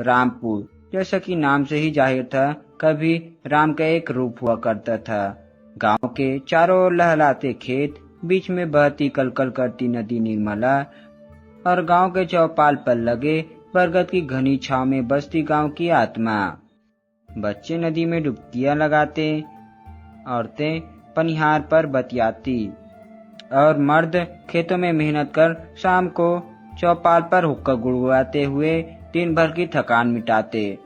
रामपुर, जैसा कि नाम से ही जाहिर था, कभी राम का एक रूप हुआ करता था। गांव के चारों ओर लहलाते खेत, बीच में बहती कलकल करती नदी निर्मला और गांव के चौपाल पर लगे बरगद की घनी छांव में बसती गांव की आत्मा। बच्चे नदी में डुबकियां लगाते, औरतें पनिहार पर बतियाती और मर्द खेतों में मेहनत कर शाम को चौपाल पर हुक्का गुड़गुड़ाते हुए दिन भर की थकान मिटाते।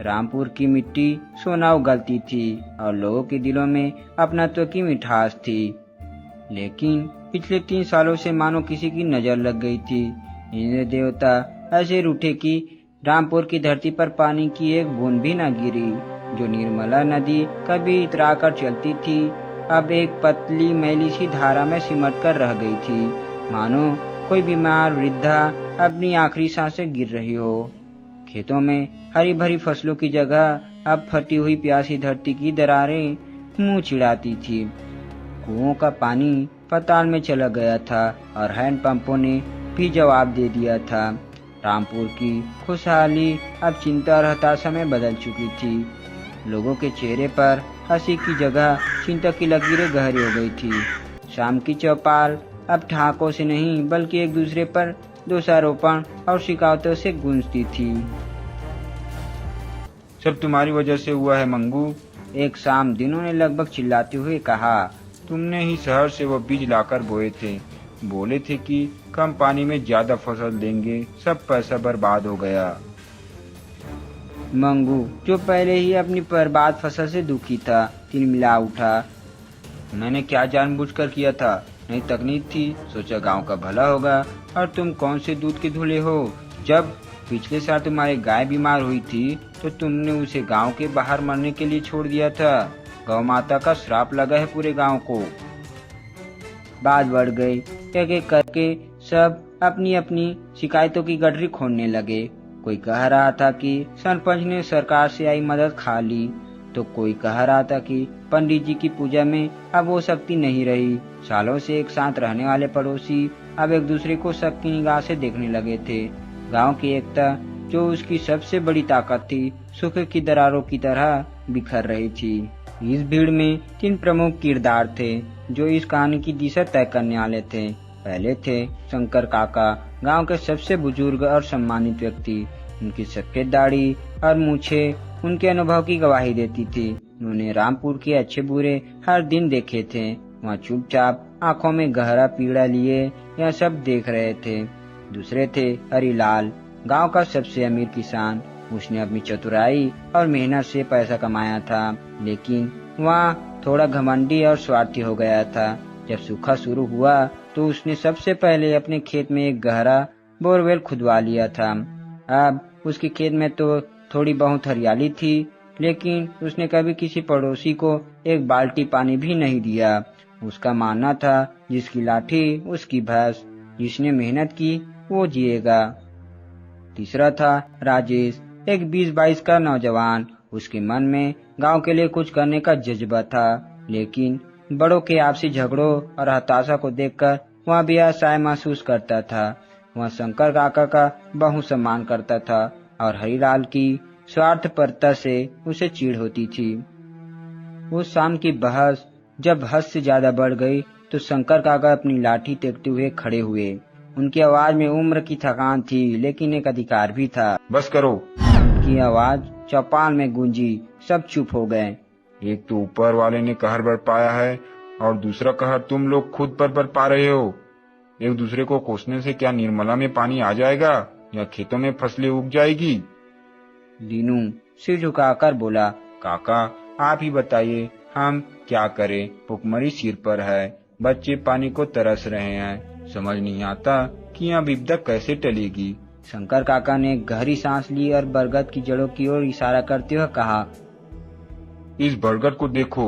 रामपुर की मिट्टी सोना उगलती थी और लोगों के दिलों में अपनत्व की मिठास थी। लेकिन पिछले 3 सालों से मानो किसी की नजर लग गई थी। इंद्र देवता ऐसे रूठे कि रामपुर की धरती पर पानी की एक बूंद भी न गिरी। जो निर्मला नदी कभी इतरा कर चलती थी, अब एक पतली मैली सी धारा में सिमट कर रह गई थी, मानो कोई बीमार वृद्धा अपनी आखिरी सांसें गिर रही हो। खेतों में हरी भरी फसलों की जगह अब फटी हुई प्यासी धरती की दरारें मुंह चिढ़ाती थी। कुओं का पानी पाताल में चला गया था और हैंडपंपों ने भी जवाब दे दिया था। रामपुर की खुशहाली अब चिंता और हताशा में बदल चुकी थी। लोगों के चेहरे पर हंसी की जगह चिंता की लकीरें गहरी हो गई थी। शाम की चौपाल अब ठहाकों से नहीं बल्कि एक दूसरे पर दोषारोपण और शिकायतों से गूंजती थी। सब तुम्हारी वजह से हुआ है मंगू। एक शाम दिनों ने लगभग चिल्लाते हुए कहा। तुमने ही शहर से वो बीज लाकर बोए थे, बोले थे कि कम पानी में ज्यादा फसल देंगे, सब पैसा बर्बाद हो गया। मंगू, जो पहले ही अपनी बर्बाद फसल से दुखी था, तिलमिला उठा। मैंने क्या जानबूझकर किया था, नई तकनीक थी, सोचा गांव का भला होगा। और तुम कौन से दूध के धुले हो? जब पिछले साल तुम्हारी गाय बीमार हुई थी तो तुमने उसे गांव के बाहर मरने के लिए छोड़ दिया था। गौ माता का श्राप लगा है पूरे गांव को। बात बढ़ गई। एक एक करके सब अपनी अपनी शिकायतों की गठरी खोलने लगे। कोई कह रहा था कि सरपंच ने सरकार से आई मदद खा ली, तो कोई कह रहा था कि पंडित जी की पूजा में अब वो शक्ति नहीं रही। सालों से एक साथ रहने वाले पड़ोसी अब एक दूसरे को शक की निगाह से देखने लगे थे। गांव की एकता, जो उसकी सबसे बड़ी ताकत थी, सूखे की दरारों की तरह बिखर रही थी। इस भीड़ में 3 प्रमुख किरदार थे जो इस कहानी की दिशा तय करने वाले थे। पहले थे शंकर काका, गांव के सबसे बुजुर्ग और सम्मानित व्यक्ति। उनकी सफेद दाढ़ी और मूछे उनके अनुभव की गवाही देती थी। उन्होंने रामपुर के अच्छे बुरे हर दिन देखे थे। वहाँ चुपचाप आंखों में गहरा पीड़ा लिए यह सब देख रहे थे। दूसरे थे हरिलाल, गांव का सबसे अमीर किसान। उसने अपनी चतुराई और मेहनत से पैसा कमाया था, लेकिन वहाँ थोड़ा घमंडी और स्वार्थी हो गया था। जब सूखा शुरू हुआ तो उसने सबसे पहले अपने खेत में एक गहरा बोरवेल खुदवा लिया था। अब उसके खेत में तो थोड़ी बहुत हरियाली थी, लेकिन उसने कभी किसी पड़ोसी को एक बाल्टी पानी भी नहीं दिया। उसका मानना था, जिसकी लाठी उसकी भैंस, जिसने मेहनत की वो जिएगा। तीसरा था राजेश, एक 20-22 का नौजवान। उसके मन में गांव के लिए कुछ करने का जज्बा था, लेकिन बड़ों के आपसी झगड़ों और हताशा को देखकर वह भी असहाय महसूस करता था। वह शंकर काका का बहुत सम्मान करता था और हरिलाल की स्वार्थपरता से उसे चिढ़ होती थी। उस शाम की बहस जब हद से ज्यादा बढ़ गई तो शंकर काका अपनी लाठी टेकते हुए खड़े हुए। उनकी आवाज में उम्र की थकान थी, लेकिन एक अधिकार भी था। बस करो की आवाज चौपाल में गूंजी। सब चुप हो गए। एक तो ऊपर वाले ने कहर बरपाया है और दूसरा कहर तुम लोग खुद पर बरपा रहे हो। एक दूसरे को कोसने से क्या निर्मला में पानी आ जाएगा या खेतों में फसलें उग जाएगी? दीनू सिर झुकाकर बोला। काका, आप ही बताइए, हम क्या करें? भुखमरी सिर पर है, बच्चे पानी को तरस रहे हैं। समझ नहीं आता कि यह विपदा कैसे टलेगी। शंकर काका ने गहरी सांस ली और बरगद की जड़ों की ओर इशारा करते हुए कहा, इस बरगद को देखो,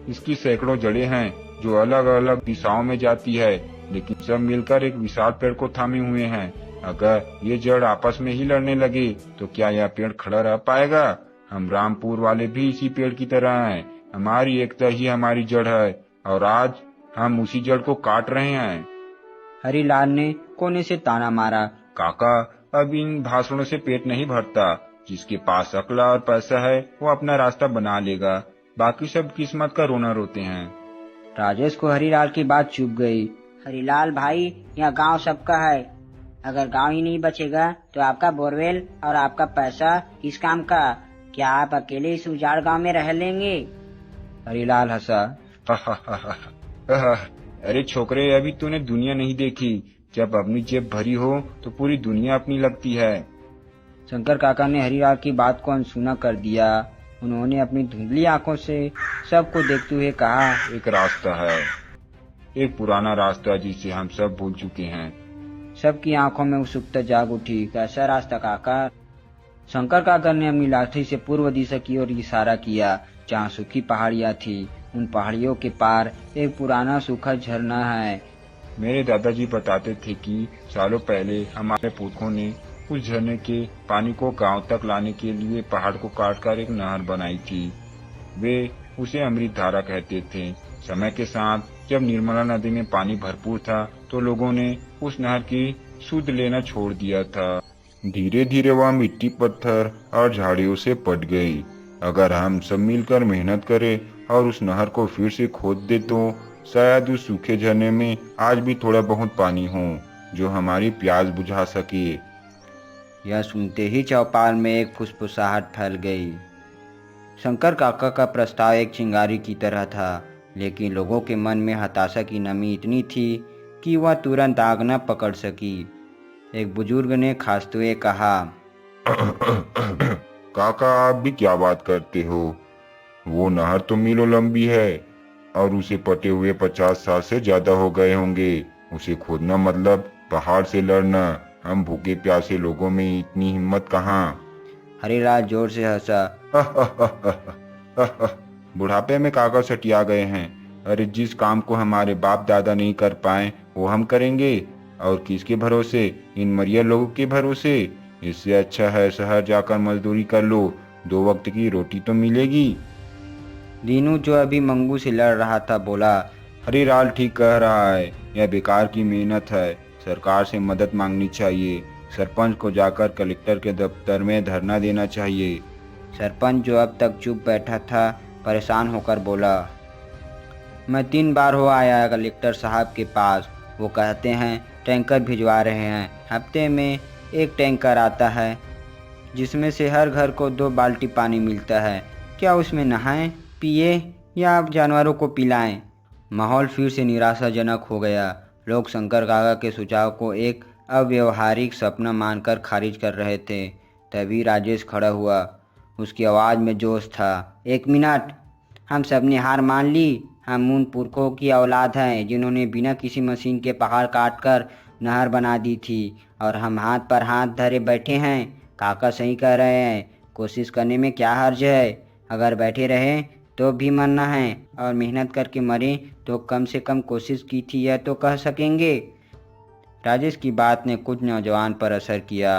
इसकी सैकड़ों जड़ें हैं जो अलग अलग दिशाओं में जाती है, लेकिन सब मिलकर एक विशाल पेड़ को थामे हुए हैं। अगर ये जड़ आपस में ही लड़ने लगे तो क्या यह पेड़ खड़ा रह पाएगा? हम रामपुर वाले भी इसी पेड़ की तरह हैं। हमारी एकता ही हमारी जड़ है और आज हम उसी जड़ को काट रहे हैं। हरिलाल ने कोने से ताना मारा। काका, अब इन भाषणों से पेट नहीं भरता। जिसके पास अक्ल और पैसा है वो अपना रास्ता बना लेगा, बाकी सब किस्मत का रोना रोते हैं। राजेश को हरीलाल की बात चुभ गई। हरीलाल भाई, यह गांव सबका है। अगर गांव ही नहीं बचेगा तो आपका बोरवेल और आपका पैसा किस काम का? क्या आप अकेले इस उजाड़ गांव में रह लेंगे? हरीलाल हंसा। अरे छोकरे, अभी तूने दुनिया नहीं देखी। जब अपनी जेब भरी हो तो पूरी दुनिया अपनी लगती है। शंकर काका ने हरीलाल की बात को अनसुना कर दिया। उन्होंने अपनी धुंधली आंखों से सबको देखते हुए कहा, एक रास्ता है, एक पुराना रास्ता जिसे हम सब भूल चुके हैं। सबकी आंखों में उत्सुकता जाग उठी। कैसा रास्ता काका? शंकर काका ने अपनी लाठी से पूर्व दिशा की ओर इशारा किया, जहाँ सूखी पहाड़ियाँ थी। उन पहाड़ियों के पार एक पुराना सूखा झरना है। मेरे दादाजी बताते थे कि सालों पहले हमारे पुरखों ने उस झरने के पानी को गांव तक लाने के लिए पहाड़ को काटकर एक नहर बनाई थी। वे उसे अमृत धारा कहते थे। समय के साथ जब निर्मला नदी में पानी भरपूर था तो लोगों ने उस नहर की सुध लेना छोड़ दिया था। धीरे धीरे वह मिट्टी, पत्थर और झाड़ियों से पट गई। अगर हम सब मिलकर मेहनत करें और उस नहर को फिर से खोद दे तो शायद उस सूखे झरने में आज भी थोड़ा बहुत पानी हो जो हमारी प्यास बुझा सके। यह सुनते ही चौपाल में एक फुसफुसाहट फैल गई। शंकर काका का प्रस्ताव एक चिंगारी की तरह था, लेकिन लोगों के मन में हताशा की नमी इतनी थी कि वह तुरंत आग न पकड़ सकी। एक बुजुर्ग ने खांसते हुए कहा, काका, आप भी क्या बात करते हो? वो नहर तो मीलों लंबी है और उसे पटे हुए 50 साल से ज्यादा हो गए होंगे। उसे खोदना मतलब पहाड़ से लड़ना। हम भूखे प्यासे लोगों में इतनी हिम्मत कहाँ? हरिलाल जोर से हंसा। बुढ़ापे में काका सटिया गए हैं। अरे जिस काम को हमारे बाप दादा नहीं कर पाए वो हम करेंगे, और किसके भरोसे? इन मरिया लोगों के भरोसे। इससे अच्छा है शहर जाकर मजदूरी कर लो, 2 वक्त की रोटी तो मिलेगी। दीनू जो अभी मंगू से लड़ रहा था बोला, हरिलाल ठीक कह रहा है, यह बेकार की मेहनत है। सरकार से मदद मांगनी चाहिए। सरपंच को जाकर कलेक्टर के दफ्तर में धरना देना चाहिए। सरपंच जो अब तक चुप बैठा था परेशान होकर बोला, मैं 3 बार हो आया कलेक्टर साहब के पास। वो कहते हैं टैंकर भिजवा रहे हैं। हफ्ते में 1 टैंकर आता है जिसमें से हर घर को 2 बाल्टी पानी मिलता है। क्या उसमें नहाएं, पिए या जानवरों को पिलाएं? माहौल फिर से निराशाजनक हो गया। लोग शंकर काका के सुझाव को एक अव्यवहारिक सपना मानकर खारिज कर रहे थे। तभी राजेश खड़ा हुआ। उसकी आवाज़ में जोश था। 1 मिनट, हम सब ने हार मान ली। हम उन पुरखों की औलाद हैं जिन्होंने बिना किसी मशीन के पहाड़ काटकर नहर बना दी थी, और हम हाथ पर हाथ धरे बैठे हैं। काका सही कह रहे हैं, कोशिश करने में क्या हर्ज है? अगर बैठे रहे तो भी मरना है, और मेहनत करके मरे तो कम से कम कोशिश की थी यह तो कह सकेंगे। राजेश की बात ने कुछ नौजवान पर असर किया।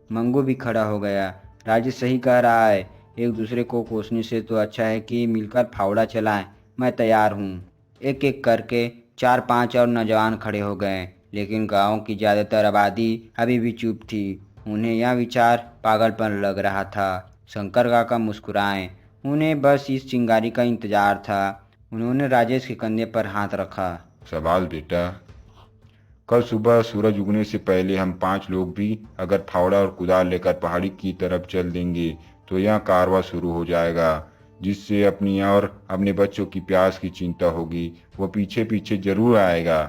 मंगू भी खड़ा हो गया। राजेश सही कह रहा है, एक दूसरे को कोसने से तो अच्छा है कि मिलकर फावड़ा चलाएं। मैं तैयार हूँ। एक एक करके 4-5 और नौजवान खड़े हो गए, लेकिन गांव की ज़्यादातर आबादी अभी भी चुप थी। उन्हें यह विचार पागलपन लग रहा था। शंकर काका मुस्कुराए। उन्हें बस इस चिंगारी का इंतजार था। उन्होंने राजेश के कंधे पर हाथ रखा। सवाल बेटा, कल सुबह सूरज उगने से पहले हम 5 लोग भी अगर फावड़ा और कुदाल लेकर पहाड़ी की तरफ चल देंगे तो यह कारवां शुरू हो जाएगा। जिससे अपनी और अपने बच्चों की प्यास की चिंता होगी वो पीछे पीछे जरूर आएगा।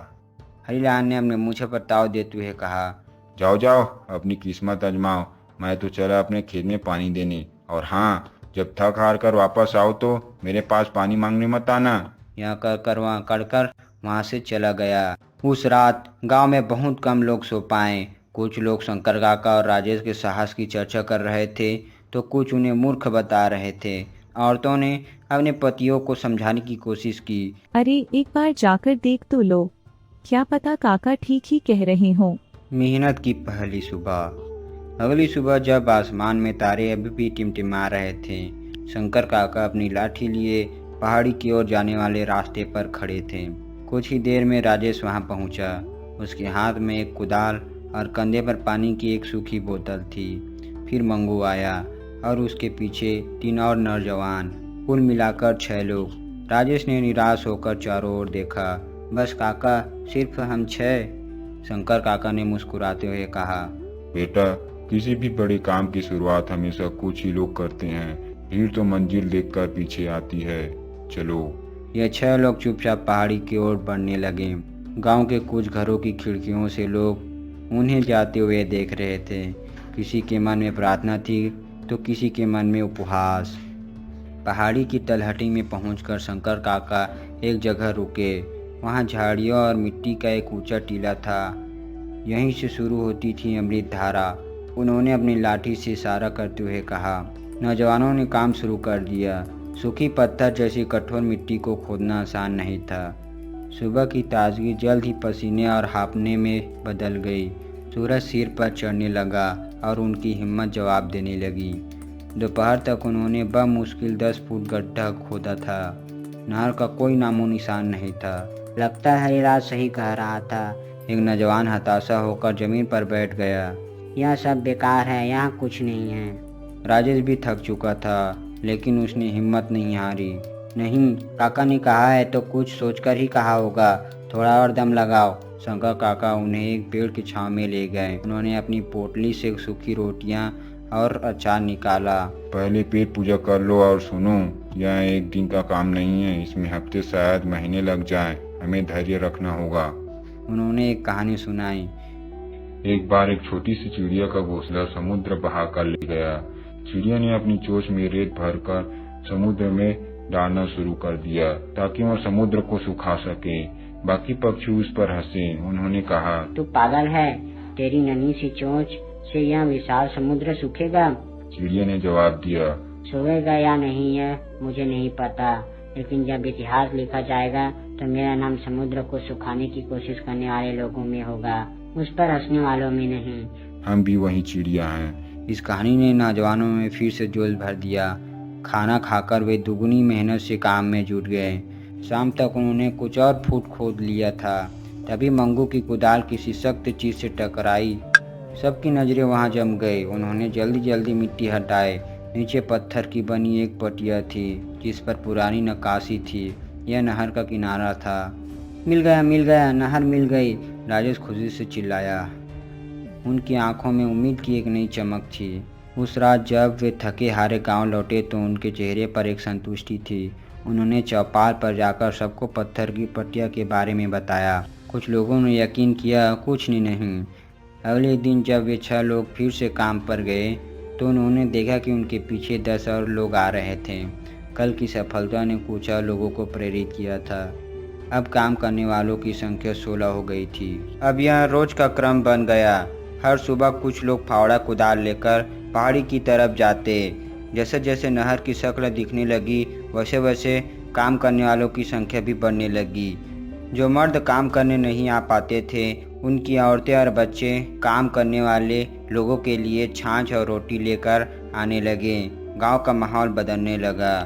हरिलाल ने अपने मुँह पर ताव देते हुए कहा, जाओ जाओ, अपनी किस्मत आजमाओ। मैं तो चला अपने खेत में पानी देने, और हाँ, जब थक हार कर वापस आओ तो मेरे पास पानी मांगने मत आना। यह कहकर वहाँ से चला गया। उस रात गांव में बहुत कम लोग सो पाए। कुछ लोग शंकर काका और राजेश के साहस की चर्चा कर रहे थे तो कुछ उन्हें मूर्ख बता रहे थे। औरतों ने अपने पतियों को समझाने की कोशिश की। अरे एक बार जाकर देख तो लो, क्या पता काका ठीक ही कह रहे हों। मेहनत की पहली सुबह। अगली सुबह जब आसमान में तारे अभी भी टिमटिमा रहे थे, शंकर काका अपनी लाठी लिए पहाड़ी की ओर जाने वाले रास्ते पर खड़े थे। कुछ ही देर में राजेश वहां पहुंचा। उसके हाथ में एक कुदाल और कंधे पर पानी की एक सूखी बोतल थी। फिर मंगू आया और उसके पीछे 3 और नौजवान, कुल मिलाकर 6 लोग। राजेश ने निराश होकर चारों ओर देखा। बस काका, सिर्फ हम 6? शंकर काका ने मुस्कुराते हुए कहा। बेटा, किसी भी बड़े काम की शुरुआत हमेशा कुछ ही लोग करते हैं। भीड़ तो मंजिल देखकर पीछे आती है। चलो। ये 6 लोग चुपचाप पहाड़ी की ओर बढ़ने लगे। गांव के कुछ घरों की खिड़कियों से लोग उन्हें जाते हुए देख रहे थे। किसी के मन में प्रार्थना थी तो किसी के मन में उपहास। पहाड़ी की तलहटी में पहुंचकर शंकर काका एक जगह रुके। वहां झाड़ियों और मिट्टी का एक ऊंचा टीला था। यहीं से शुरू होती थी अमृत धारा। उन्होंने अपनी लाठी से इशारा करते हुए कहा। नौजवानों ने काम शुरू कर दिया। सूखी पत्थर जैसी कठोर मिट्टी को खोदना आसान नहीं था। सुबह की ताजगी जल्द ही पसीने और हाँफने में बदल गई। सूरज सिर पर चढ़ने लगा और उनकी हिम्मत जवाब देने लगी। दोपहर तक उन्होंने बमुश्किल 10 फुट गड्ढा खोदा था। नहर का कोई नामो निशान नहीं था। लगता है राज सही कह रहा था। एक नौजवान हताशा होकर जमीन पर बैठ गया। यह सब बेकार है, यहाँ कुछ नहीं है। राजेश भी थक चुका था, लेकिन उसने हिम्मत नहीं हारी। नहीं, काका ने कहा है तो कुछ सोचकर ही कहा होगा। थोड़ा और दम लगाओ। शंकर काका उन्हें एक पेड़ की छांव में ले गए। उन्होंने अपनी पोटली से सूखी रोटियां और अचार निकाला। पहले पेट पूजा कर लो और सुनो, यह एक दिन का काम नहीं है। इसमें हफ्ते शायद महीने लग जाएं। हमें धैर्य रखना होगा। उन्होंने एक कहानी सुनाई। एक बार एक छोटी सी चिड़िया का घोंसला समुद्र बहा कर ले गया। चिड़िया ने अपनी चोंच में रेत भरकर समुद्र में डालना शुरू कर दिया ताकि वह समुद्र को सुखा सके। बाकी पक्षी उस पर हंसे। उन्होंने कहा, तू पागल है, तेरी नन्ही सी चोंच से यह विशाल समुद्र सूखेगा? चिड़िया ने जवाब दिया, सूखेगा या नहीं है मुझे नहीं पता, लेकिन जब इतिहास लिखा जाएगा तो मेरा नाम समुद्र को सुखाने की कोशिश करने वाले लोगों में होगा, उस पर हंसने वालों में नहीं। हम भी वही चिड़िया हैं। इस कहानी ने नौजवानों में फिर से जोश भर दिया। खाना खाकर वे दुगनी मेहनत से काम में जुट गए। शाम तक उन्होंने कुछ और फुट खोद लिया था। तभी मंगू की कुदाल किसी सख्त चीज से टकराई। सबकी नजरें वहां जम गई। उन्होंने जल्दी जल्दी मिट्टी हटाए। नीचे पत्थर की बनी एक पटिया थी जिस पर पुरानी नक्काशी थी। यह नहर का किनारा था। मिल गया, नहर मिल गई, राजेश खुशी से चिल्लाया। उनकी आंखों में उम्मीद की एक नई चमक थी। उस रात जब वे थके हारे गांव लौटे तो उनके चेहरे पर एक संतुष्टि थी। उन्होंने चौपाल पर जाकर सबको पत्थर की पटिया के बारे में बताया। कुछ लोगों ने यकीन किया, कुछ ने नहीं। अगले दिन जब वे 6 लोग फिर से काम पर गए तो उन्होंने देखा कि उनके पीछे 10 और लोग आ रहे थे। कल की सफलता ने कुछ और लोगों को प्रेरित किया था। अब काम करने वालों की संख्या 16 हो गई थी। अब यह रोज का क्रम बन गया। हर सुबह कुछ लोग फावड़ा कुदाल लेकर पहाड़ी की तरफ जाते। जैसे जैसे नहर की शक्ल दिखने लगी वैसे वैसे काम करने वालों की संख्या भी बढ़ने लगी। जो मर्द काम करने नहीं आ पाते थे उनकी औरतें और बच्चे काम करने वाले लोगों के लिए छाछ और रोटी लेकर आने लगे। गांव का माहौल बदलने लगा।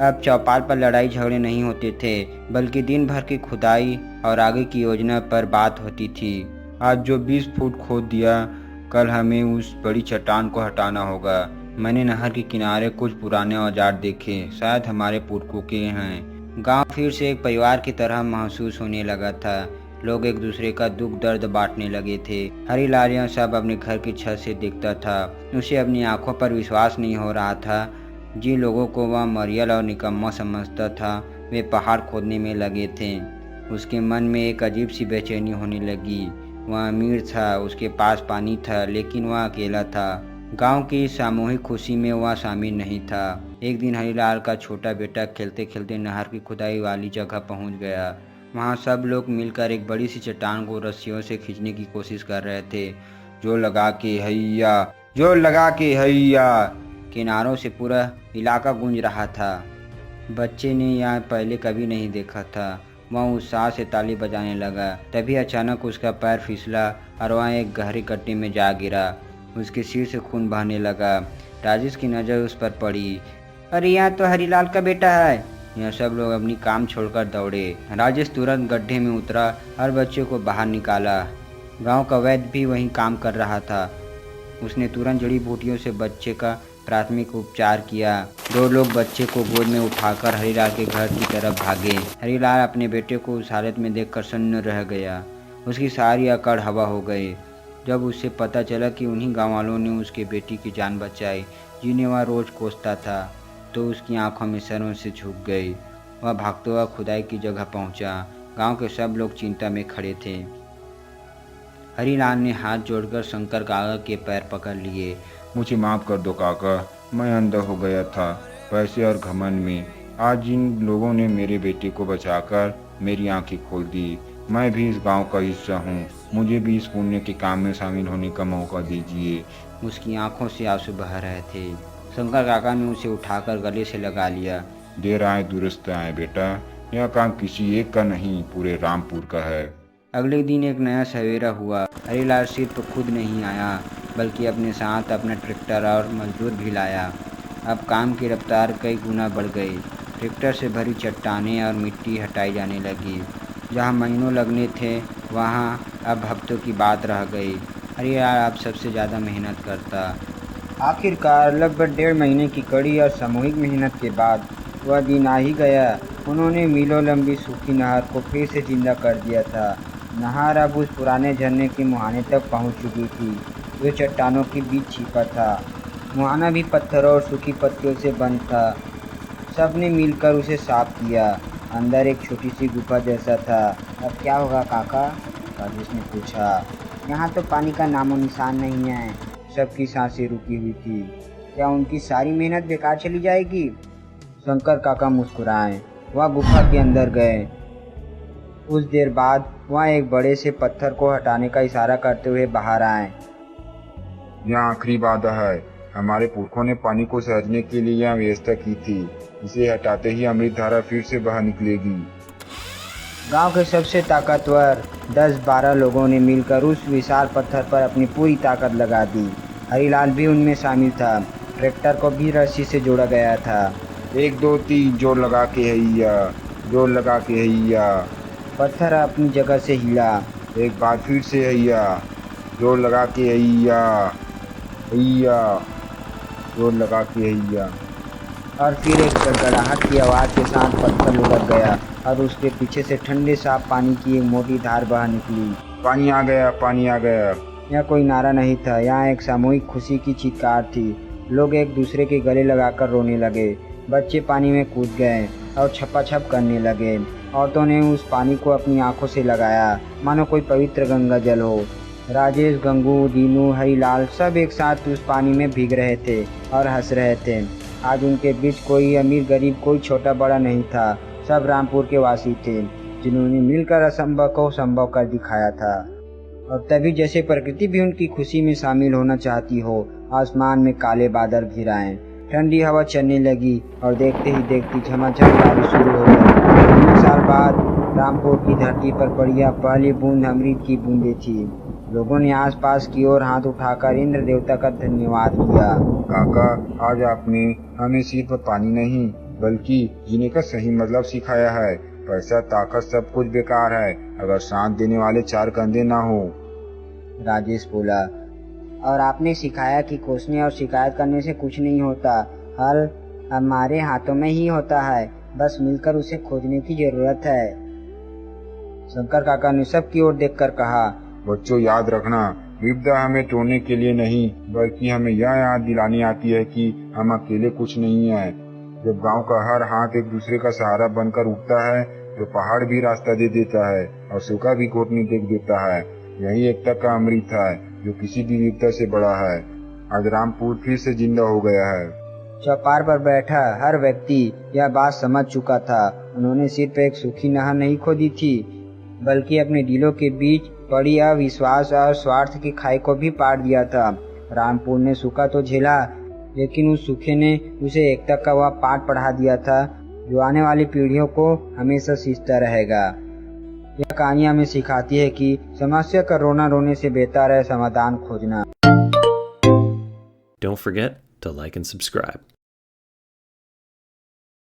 अब चौपाल पर लड़ाई झगड़े नहीं होते थे, बल्कि दिन भर की खुदाई और आगे की योजना पर बात होती थी। आज जो 20 फुट खोद दिया, कल हमें उस बड़ी चट्टान को हटाना होगा। मैंने नहर के किनारे कुछ पुराने औजार देखे, शायद हमारे पुरखों के हैं। गांव फिर से एक परिवार की तरह महसूस होने लगा था। लोग एक दूसरे का दुख दर्द बांटने लगे थे। हरीलाल यह सब अपने घर की छत से दिखता था। उसे अपनी आंखों पर विश्वास नहीं हो रहा था। जिन लोगों को वह मरियल और निकम्मा समझता था वे पहाड़ खोदने में लगे थे। उसके मन में एक अजीब सी बेचैनी होने लगी। वह अमीर था, उसके पास पानी था, लेकिन वह अकेला था। गांव की सामूहिक खुशी में वह शामिल नहीं था। एक दिन हरीलाल का छोटा बेटा खेलते खेलते नहर की खुदाई वाली जगह पहुंच गया। वहां सब लोग मिलकर एक बड़ी सी चट्टान को रस्सियों से खींचने की कोशिश कर रहे थे। जोर लगा के हैया किनारों से पूरा इलाका गूंज रहा था। बच्चे ने यह पहले कभी नहीं देखा था। वह उत्साह से ताली बजाने लगा। तभी अचानक उसका पैर फिसला और वह एक गहरे गड्ढे में जा गिरा। उसके सिर से खून बहने लगा। राजेश की नज़र उस पर पड़ी। अरे यह तो हरीलाल का बेटा है। यह सब लोग अपनी काम छोड़कर दौड़े। राजेश तुरंत गड्ढे में उतरा और बच्चे को बाहर निकाला। गांव का वैद्य भी वहीं काम कर रहा था। उसने तुरंत जड़ी बूटियों से बच्चे का प्राथमिक उपचार किया। 2 लोग बच्चे को गोद में उठाकर हरिलाल के घर की तरफ भागे। हरिलाल अपने बेटे को उस हालत में देखकर सन्न रह गया। उसकी सारी अकड़ हवा हो गई। जब उसे पता चला कि उन्हीं गाँव वालों ने उसके बेटी की जान बचाई जिन्हें वह रोज कोसता था, तो उसकी आंखों में शर्म से झुक गई। वह भागते हुआ खुदाई की जगह पहुंचा। गांव के सब लोग चिंता में खड़े थे। हरिलाल ने हाथ जोड़कर शंकर काका के पैर पकड़ लिए। मुझे माफ कर दो काका, मैं अंधा हो गया था पैसे और घमंड में। आज जिन लोगों ने मेरे बेटे को बचाकर मेरी आंखें खोल दी, मैं भी इस गांव का हिस्सा हूँ। मुझे भी इस पुण्य के काम में शामिल होने का मौका दीजिए। उसकी आंखों से आंसू बह रहे थे। शंकर काका ने उसे उठाकर गले से लगा लिया। देर आए दुरुस्त आए बेटा, यह काम किसी एक का नहीं, पूरे रामपुर का है। अगले दिन एक नया सवेरा हुआ। हरिलाल सिर्फ खुद नहीं आया बल्कि अपने साथ अपना ट्रैक्टर और मजदूर भी लाया। अब काम की रफ्तार कई गुना बढ़ गई। ट्रैक्टर से भरी चट्टानें और मिट्टी हटाई जाने लगी। जहाँ महीनों लगने थे वहाँ अब हफ्तों की बात रह गई। हरिलाल अब सबसे ज़्यादा मेहनत करता। आखिरकार लगभग 1.5 महीने की कड़ी और सामूहिक मेहनत के बाद वह दिन आ ही गया। उन्होंने मीलों लंबी सूखी नहर को फिर से जिंदा कर दिया था। नहर अब उस पुराने झरने के मुहाने तक पहुंच चुकी थी जो चट्टानों के बीच छिपा था। मुहाना भी पत्थरों और सूखी पत्तियों से बंद था। सबने मिलकर उसे साफ किया। अंदर एक छोटी सी गुफा जैसा था। अब क्या होगा काका? राजेश ने पूछा। यहाँ तो पानी का नामो निशान नहीं है। सबकी सांसें रुकी हुई थी। क्या उनकी सारी मेहनत बेकार चली जाएगी? शंकर काका मुस्कुराए। वह गुफा के अंदर गए। कुछ देर बाद वह एक बड़े से पत्थर को हटाने का इशारा करते हुए बाहर आए। यह आखिरी वादा है। हमारे पुरखों ने पानी को सहजने के लिए यह व्यवस्था की थी। इसे हटाते ही अमृत धारा फिर से बाहर निकलेगी। गांव के सबसे ताकतवर 10-12 लोगों ने मिलकर उस विशाल पत्थर पर अपनी पूरी ताकत लगा दी। हरिलाल भी उनमें शामिल था। ट्रैक्टर को भी रस्सी से जोड़ा गया था। 1 2 3 जोर लगा के हैया, जोर लगा के हैया। पत्थर अपनी जगह से हिला। एक बार फिर से हैया, जोर लगा के हैया, हैया, जोर लगा के हैया। और फिर एक गड़गड़ाहट की आवाज़ के साथ पत्थर लुढ़क गया और उसके पीछे से ठंडे साफ पानी की एक मोटी धार बाहर निकली। पानी आ गया, पानी आ गया। यह कोई नारा नहीं था, यहाँ एक सामूहिक खुशी की चित्कार थी। लोग एक दूसरे के गले लगाकर रोने लगे। बच्चे पानी में कूद गए और छपाछप करने लगे। औरतों ने उस पानी को अपनी आंखों से लगाया मानो कोई पवित्र गंगा जल हो। राजेश, गंगू, दीनू, हरिलाल सब एक साथ उस पानी में भीग रहे थे और हंस रहे थे। आज उनके बीच कोई अमीर गरीब, कोई छोटा बड़ा नहीं था। सब रामपुर के वासी थे जिन्होंने मिलकर असंभव को संभव कर दिखाया था। और तभी जैसे प्रकृति भी उनकी खुशी में शामिल होना चाहती हो, आसमान में काले बादल घिर आए। ठंडी हवा चलने लगी और देखते ही देखते झमाझम बारिश शुरू हो गई। 3 साल बाद रामपुर की धरती पर पड़ी पहली बूंद अमृत की बूंदें थी। लोगों ने आसपास की ओर हाथ उठाकर इंद्र देवता का धन्यवाद किया। काका, आज आपने हमें सिर्फ पानी नहीं बल्कि जीने का सही मतलब सिखाया है। पैसा, ताकत सब कुछ बेकार है अगर साथ देने वाले 4 कंधे ना हो। राजेश बोला। और आपने सिखाया कि कोसने और शिकायत करने से कुछ नहीं होता। हल हमारे हाथों में ही होता है, बस मिलकर उसे खोजने की जरूरत है। शंकर काका ने सबकी ओर देखकर कहा। बच्चों, याद रखना, विपदा हमें तोड़ने के लिए नहीं बल्कि हमें यह याद दिलानी आती है कि हम अकेले कुछ नहीं है। जब गांव का हर हाथ एक दूसरे का सहारा बनकर उठता है तो पहाड़ भी रास्ता दे देता है और सूखा भी घोटने देख देता है। यही एकता का अमृत है जो किसी भी विपदा से बड़ा है। आज रामपुर फिर से जिंदा हो गया है। चौपार पर बैठा हर व्यक्ति यह बात समझ चुका था। उन्होंने सिर्फ एक सूखी नहर नहीं खोदी थी बल्कि अपने दिलों के बीच पड़ी अविश्वास और स्वार्थ की खाई को भी पार दिया था। रामपुर ने सूखा तो झेला, लेकिन उस सूखे ने उसे एकता का वह पाठ पढ़ा दिया था जो आने वाली पीढ़ियों को हमेशा सींचता रहेगा। यह कहानी हमें सिखाती है कि समस्या का रोना रोने से बेहतर है समाधान खोजना। Don't forget to like and subscribe.